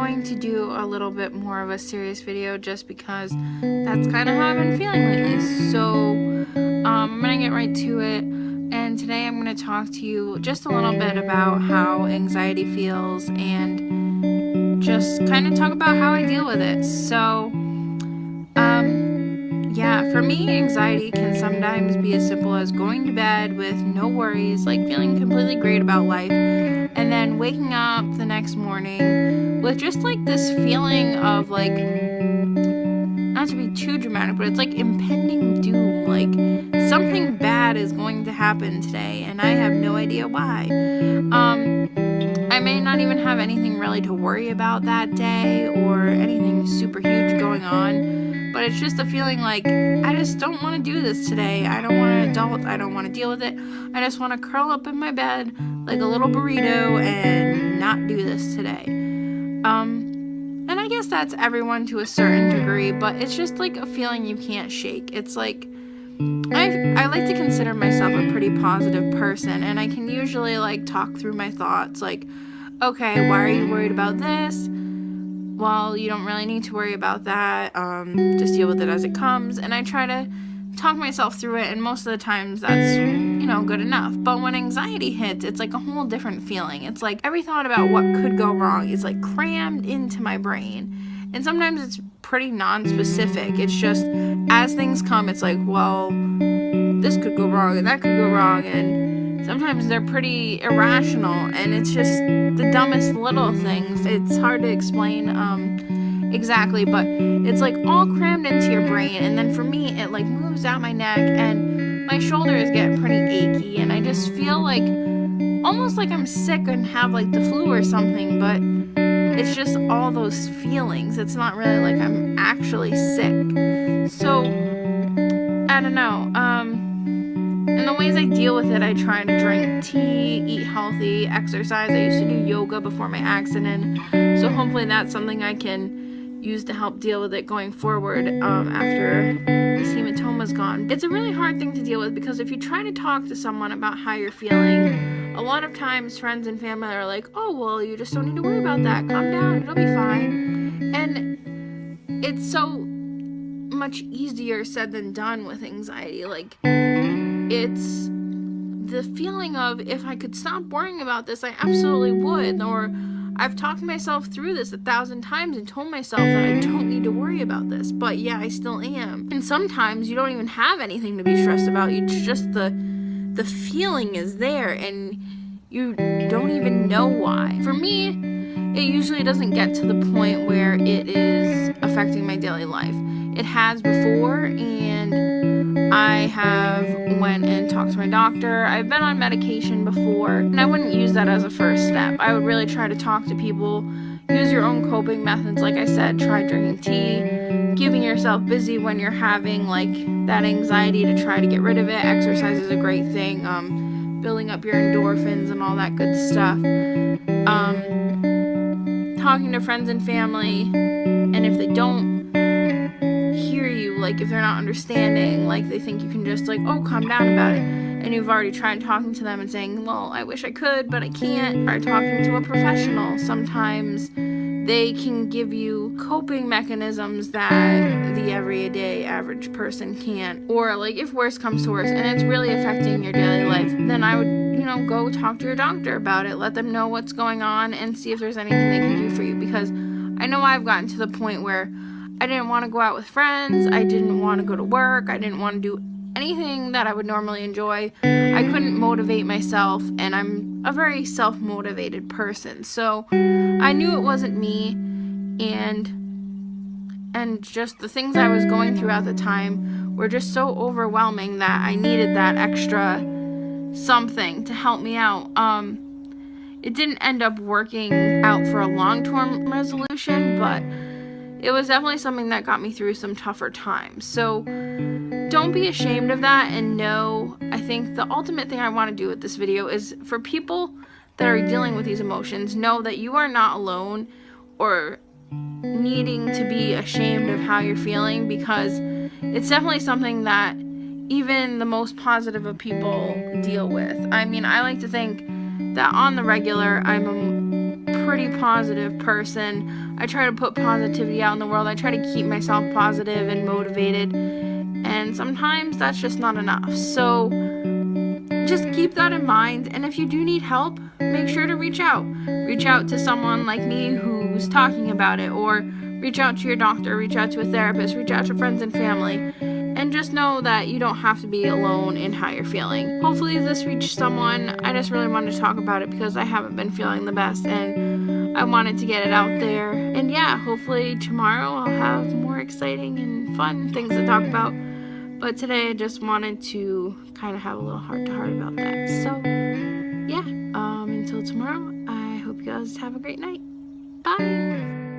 going to do a little bit more of a serious video just because that's kind of how I've been feeling lately. So I'm gonna get right to it, and today I'm gonna talk to you just a little bit about how anxiety feels and just kind of talk about how I deal with it. So yeah, for me, anxiety can sometimes be as simple as going to bed with no worries, like feeling completely great about life, and then waking up the next morning with just like this feeling of like, not to be too dramatic, but it's like impending doom, like something bad is going to happen today and I have no idea why. I may not even have anything really to worry about that day or anything super huge going on, but it's just a feeling like I just don't want to do this today. I don't want to adult. I don't want to deal with it. I just want to curl up in my bed like a little burrito and not do this today. And I guess that's everyone to a certain degree, but it's just like a feeling you can't shake. It's like I like to consider myself a pretty positive person, and I can usually like talk through my thoughts like, okay, why are you worried about this? Well, you don't really need to worry about that. Just deal with it as it comes. And I try to talk myself through it, and most of the times that's, good enough. But when anxiety hits, it's like a whole different feeling. It's like every thought about what could go wrong is like crammed into my brain. And sometimes it's pretty non-specific. It's just as things come, it's like, well, this could go wrong and that could go wrong. And sometimes they're pretty irrational, and it's just the dumbest little things. It's hard to explain exactly, but it's like all crammed into your brain, and then for me it like moves out my neck, and my shoulders get pretty achy, and I just feel like almost like I'm sick and have like the flu or something, but it's just all those feelings. It's not really like I'm actually sick. So I don't know. And the ways I deal with it, I try to drink tea, eat healthy, exercise. I used to do yoga before my accident, so hopefully that's something I can use to help deal with it going forward after this hematoma's gone. It's a really hard thing to deal with because if you try to talk to someone about how you're feeling, a lot of times friends and family are like, oh, well, you just don't need to worry about that. Calm down, it'll be fine. And it's so much easier said than done with anxiety. Like, it's the feeling of, if I could stop worrying about this, I absolutely would. Or I've talked myself through this 1,000 times and told myself that I don't need to worry about this, but yeah, I still am. And sometimes you don't even have anything to be stressed about. It's just the feeling is there and you don't even know why. For me, it usually doesn't get to the point where it is affecting my daily life. It has before, and I have went and talked to my doctor. I've been on medication before, and I wouldn't use that as a first step. I would really try to talk to people, use your own coping methods. Like I said, try drinking tea, keeping yourself busy when you're having like that anxiety to try to get rid of it. Exercise is a great thing. Building up your endorphins and all that good stuff. Talking to friends and family, and if they don't hear you, like if they're not understanding, like they think you can just like, oh, calm down about it, and you've already tried talking to them and saying, well, I wish I could, but I can't. Or talking to a professional. Sometimes they can give you coping mechanisms that the everyday average person can't. Or like if worse comes to worse and it's really affecting your daily life, then I would go talk to your doctor about it. Let them know what's going on and see if there's anything they can do for you, because I know I've gotten to the point where I didn't want to go out with friends, I didn't want to go to work, I didn't want to do anything that I would normally enjoy. I couldn't motivate myself, and I'm a very self-motivated person, so I knew it wasn't me, and just the things I was going through at the time were just so overwhelming that I needed that extra something to help me out. It didn't end up working out for a long-term resolution, but it was definitely something that got me through some tougher times. So don't be ashamed of that, and know, I think the ultimate thing I want to do with this video is for people that are dealing with these emotions, know that you are not alone or needing to be ashamed of how you're feeling, because it's definitely something that even the most positive of people deal with. I mean, I like to think that on the regular, I'm a pretty positive person. I try to put positivity out in the world. I try to keep myself positive and motivated, and sometimes that's just not enough. So just keep that in mind, and if you do need help, make sure to reach out to someone like me who's talking about it, or reach out to your doctor, reach out to a therapist, reach out to friends and family, and just know that you don't have to be alone in how you're feeling. Hopefully this reached someone. I just really wanted to talk about it because I haven't been feeling the best, and I wanted to get it out there. And yeah, hopefully tomorrow I'll have more exciting and fun things to talk about. But today I just wanted to kind of have a little heart-to-heart about that. So yeah, until tomorrow, I hope you guys have a great night. Bye!